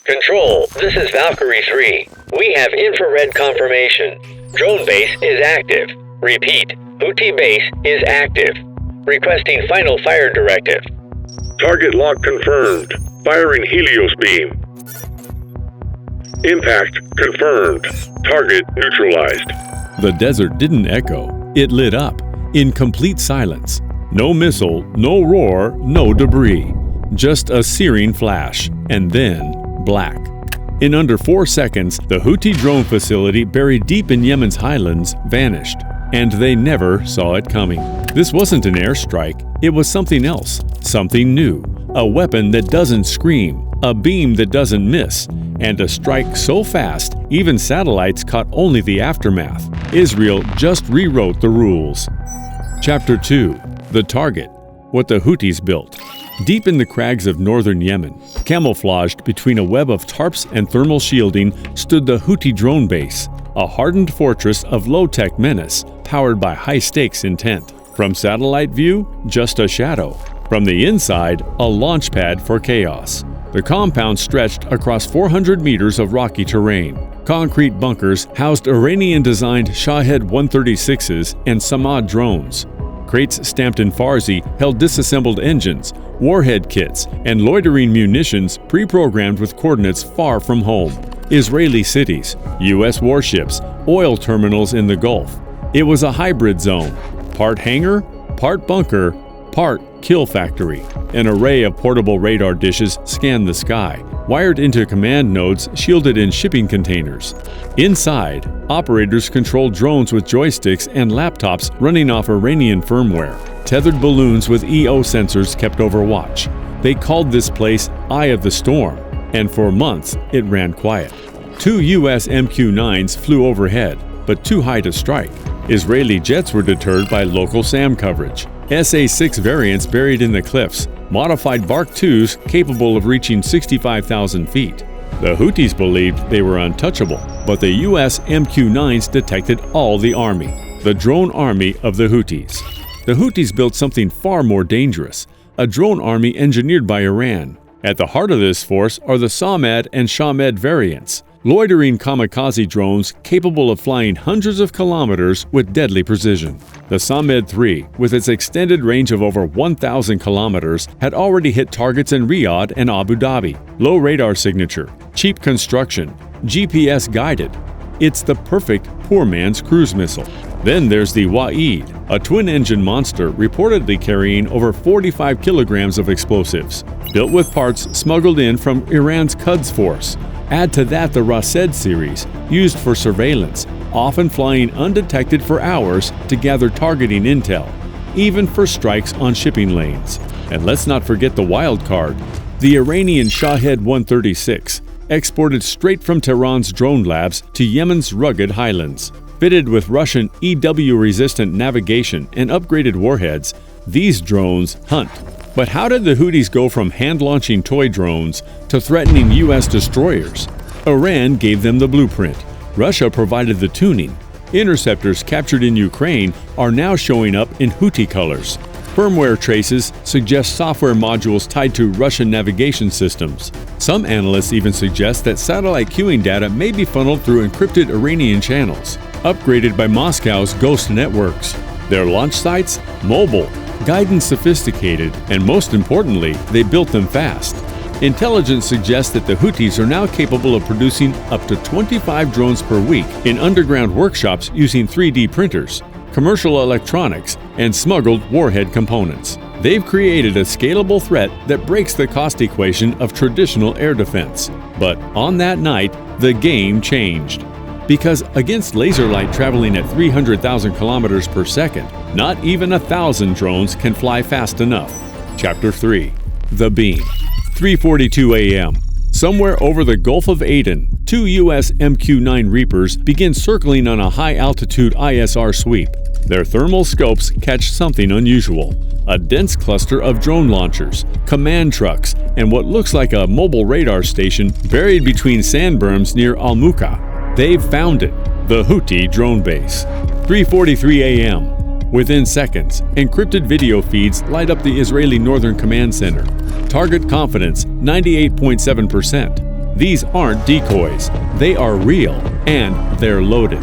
Control, this is Valkyrie 3. We have infrared confirmation. Drone base is active. Repeat, Houthi base is active. Requesting final fire directive. Target lock confirmed. Firing Helios beam. Impact confirmed. Target neutralized. The desert didn't echo. It lit up, in complete silence. No missile, no roar, no debris. Just a searing flash, and then black. In under 4 seconds, the Houthi drone facility buried deep in Yemen's highlands vanished, and they never saw it coming. This wasn't an airstrike, it was something else, something new. A weapon that doesn't scream, a beam that doesn't miss, and a strike so fast, even satellites caught only the aftermath. Israel just rewrote the rules. Chapter 2. The Target. What the Houthis built. Deep in the crags of northern Yemen, camouflaged between a web of tarps and thermal shielding, stood the Houthi drone base, a hardened fortress of low-tech menace, powered by high-stakes intent. From satellite view, just a shadow. From the inside, a launch pad for chaos. The compound stretched across 400 meters of rocky terrain. Concrete bunkers housed Iranian-designed Shahed 136s and Samad drones. Crates stamped in Farsi held disassembled engines, warhead kits, and loitering munitions pre-programmed with coordinates far from home. Israeli cities, U.S. warships, oil terminals in the Gulf. It was a hybrid zone, part hangar, part bunker, part kill factory. An array of portable radar dishes scanned the sky, wired into command nodes shielded in shipping containers. Inside, operators controlled drones with joysticks and laptops running off Iranian firmware. Tethered balloons with EO sensors kept overwatch. They called this place Eye of the Storm, and for months it ran quiet. 2 U.S. MQ-9s flew overhead, but too high to strike. Israeli jets were deterred by local SAM coverage. SA-6 variants buried in the cliffs, modified Bark 2s capable of reaching 65,000 feet. The Houthis believed they were untouchable, but the U.S. MQ-9s detected all the army, the drone army of the Houthis. The Houthis built something far more dangerous, a drone army engineered by Iran. At the heart of this force are the Samad and Shamed variants, loitering kamikaze drones capable of flying hundreds of kilometers with deadly precision. The Samed 3, with its extended range of over 1,000 kilometers, had already hit targets in Riyadh and Abu Dhabi. Low radar signature, cheap construction, GPS guided. It's the perfect poor man's cruise missile. Then there's the Wa'id, a twin-engine monster reportedly carrying over 45 kilograms of explosives, built with parts smuggled in from Iran's Quds force. Add to that the Rased series, used for surveillance, often flying undetected for hours to gather targeting intel, even for strikes on shipping lanes. And let's not forget the wild card, the Iranian Shahed 136, exported straight from Tehran's drone labs to Yemen's rugged highlands. Fitted with Russian EW-resistant navigation and upgraded warheads, these drones hunt. But how did the Houthis go from hand-launching toy drones to threatening U.S. destroyers? Iran gave them the blueprint. Russia provided the tuning. Interceptors captured in Ukraine are now showing up in Houthi colors. Firmware traces suggest software modules tied to Russian navigation systems. Some analysts even suggest that satellite queuing data may be funneled through encrypted Iranian channels, upgraded by Moscow's ghost networks. Their launch sites? Mobile. Guidance sophisticated, and most importantly, they built them fast. Intelligence suggests that the Houthis are now capable of producing up to 25 drones per week in underground workshops using 3D printers, commercial electronics, and smuggled warhead components. They've created a scalable threat that breaks the cost equation of traditional air defense. But on that night, the game changed. Because against laser light traveling at 300,000 kilometers per second, not even 1,000 drones can fly fast enough. Chapter 3. The Beam. 3:42 a.m. Somewhere over the Gulf of Aden, 2 U.S. MQ-9 Reapers begin circling on a high-altitude ISR sweep. Their thermal scopes catch something unusual. A dense cluster of drone launchers, command trucks, and what looks like a mobile radar station buried between sand berms near Al-Muka. They've found it, the Houthi drone base. 3:43 a.m. Within seconds, encrypted video feeds light up the Israeli Northern Command Center. Target confidence, 98.7%. These aren't decoys. They are real, and they're loaded.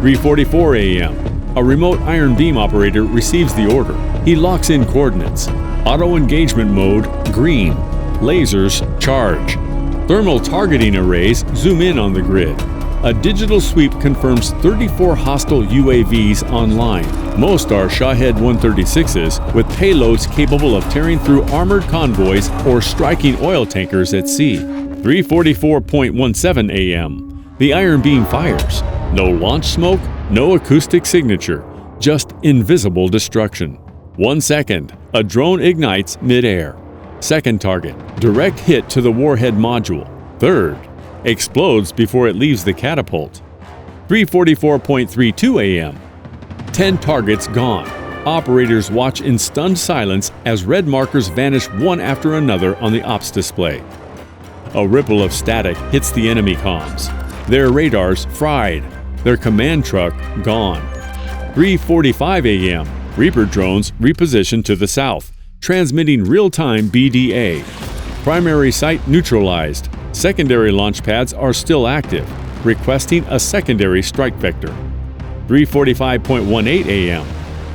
3:44 a.m. A remote iron beam operator receives the order. He locks in coordinates. Auto engagement mode, green. Lasers, charge. Thermal targeting arrays zoom in on the grid. A digital sweep confirms 34 hostile UAVs online. Most are Shahed 136s with payloads capable of tearing through armored convoys or striking oil tankers at sea. 3:44.17 a.m. The iron beam fires. No launch smoke, no acoustic signature, just invisible destruction. 1 second, a drone ignites mid-air. Second target, direct hit to the warhead module. Third, explodes before it leaves the catapult. 3:44.32 a.m. 10 targets gone. Operators watch in stunned silence as red markers vanish one after another on the ops display. A ripple of static hits the enemy comms. Their radars fried. Their command truck gone. 3:45 a.m. Reaper drones reposition to the south, transmitting real-time BDA. Primary site neutralized. Secondary launch pads are still active, requesting a secondary strike vector. 3:45.18 a.m.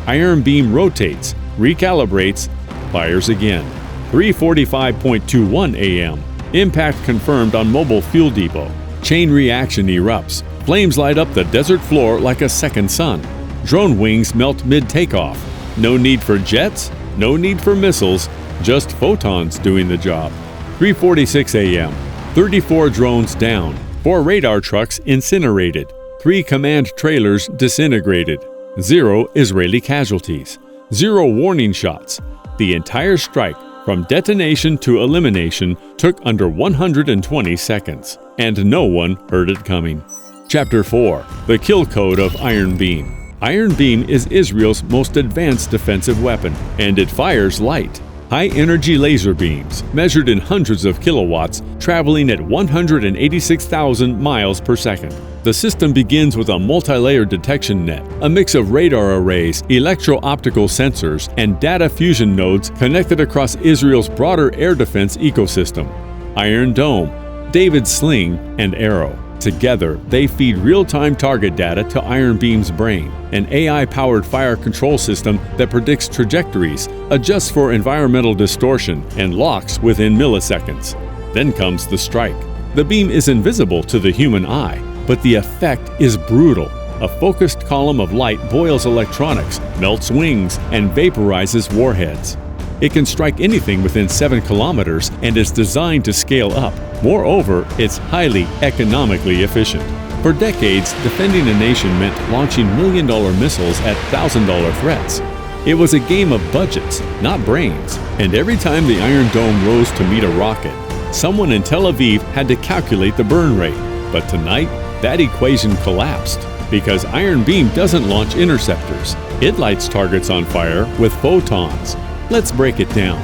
Iron beam rotates, recalibrates, fires again. 3:45.21 a.m. Impact confirmed on mobile fuel depot. Chain reaction erupts. Flames light up the desert floor like a second sun. Drone wings melt mid-takeoff. No need for jets, no need for missiles, just photons doing the job. 3:46 a.m. 34 drones down. 4 radar trucks incinerated. 3 command trailers disintegrated. 0 Israeli casualties. 0 warning shots. The entire strike, from detonation to elimination, took under 120 seconds, and no one heard it coming. Chapter 4. The Kill Code of Iron Beam. Iron Beam is Israel's most advanced defensive weapon, and it fires light. High-energy laser beams, measured in hundreds of kilowatts, traveling at 186,000 miles per second. The system begins with a multilayered detection net, a mix of radar arrays, electro-optical sensors, and data fusion nodes connected across Israel's broader air defense ecosystem. Iron Dome, David's Sling, and Arrow. Together, they feed real-time target data to Iron Beam's brain, an AI-powered fire control system that predicts trajectories, adjusts for environmental distortion, and locks within milliseconds. Then comes the strike. The beam is invisible to the human eye, but the effect is brutal. A focused column of light boils electronics, melts wings, and vaporizes warheads. It can strike anything within 7 kilometers and is designed to scale up. Moreover, it's highly economically efficient. For decades, defending a nation meant launching million-dollar missiles at $1,000 threats. It was a game of budgets, not brains, and every time the Iron Dome rose to meet a rocket, someone in Tel Aviv had to calculate the burn rate. But tonight, that equation collapsed, because Iron Beam doesn't launch interceptors. It lights targets on fire with photons. Let's break it down.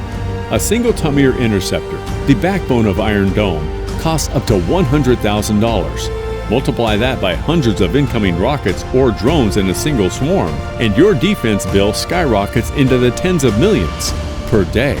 A single Tamir interceptor, the backbone of Iron Dome, costs up to $100,000. Multiply that by hundreds of incoming rockets or drones in a single swarm, and your defense bill skyrockets into the tens of millions per day.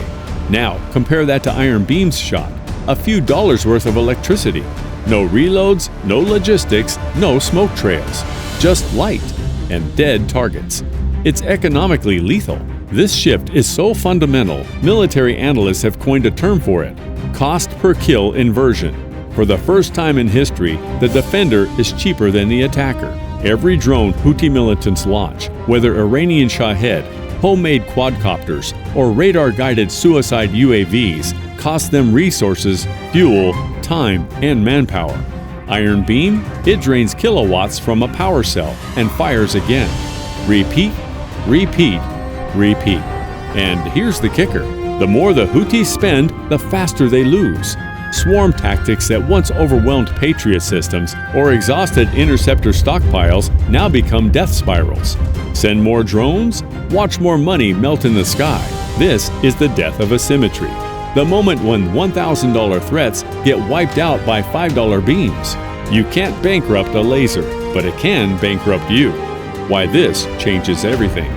Now, compare that to Iron Beam's shot. A few dollars worth of electricity. No reloads, no logistics, no smoke trails. Just light and dead targets. It's economically lethal. This shift is so fundamental, military analysts have coined a term for it: cost per kill inversion. For the first time in history, the defender is cheaper than the attacker. Every drone Houthi militants launch, whether Iranian Shahed, homemade quadcopters, or radar-guided suicide UAVs, costs them resources, fuel, time, and manpower. Iron Beam? It drains kilowatts from a power cell and fires again. Repeat, repeat, repeat. And here's the kicker. The more the Houthis spend, the faster they lose. Swarm tactics that once overwhelmed Patriot systems or exhausted interceptor stockpiles now become death spirals. Send more drones? Watch more money melt in the sky. This is the death of asymmetry. The moment when $1,000 threats get wiped out by $5 beams. You can't bankrupt a laser, but it can bankrupt you. Why this changes everything.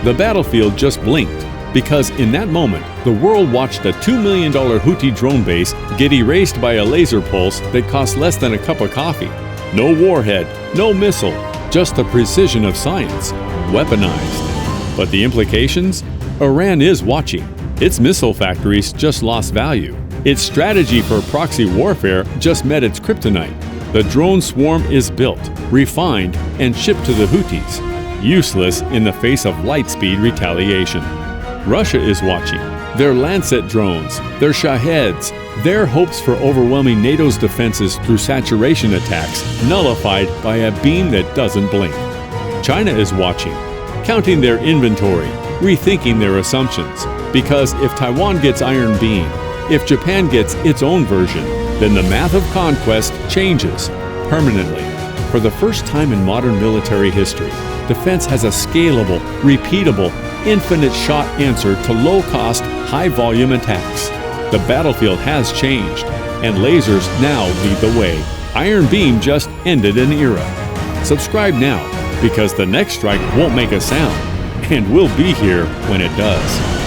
The battlefield just blinked. Because in that moment, the world watched a $2 million Houthi drone base get erased by a laser pulse that cost less than a cup of coffee. No warhead, no missile, just the precision of science, weaponized. But the implications? Iran is watching. Its missile factories just lost value. Its strategy for proxy warfare just met its kryptonite. The drone swarm is built, refined, and shipped to the Houthis, useless in the face of light-speed retaliation. Russia is watching. Their Lancet drones, their Shaheds, their hopes for overwhelming NATO's defenses through saturation attacks nullified by a beam that doesn't blink. China is watching, counting their inventory, rethinking their assumptions. Because if Taiwan gets Iron Beam, if Japan gets its own version, then the math of conquest changes permanently. For the first time in modern military history, defense has a scalable, repeatable, infinite shot answer to low-cost, high-volume attacks. The battlefield has changed, and lasers now lead the way. Iron Beam just ended an era. Subscribe now, because the next strike won't make a sound, and we'll be here when it does.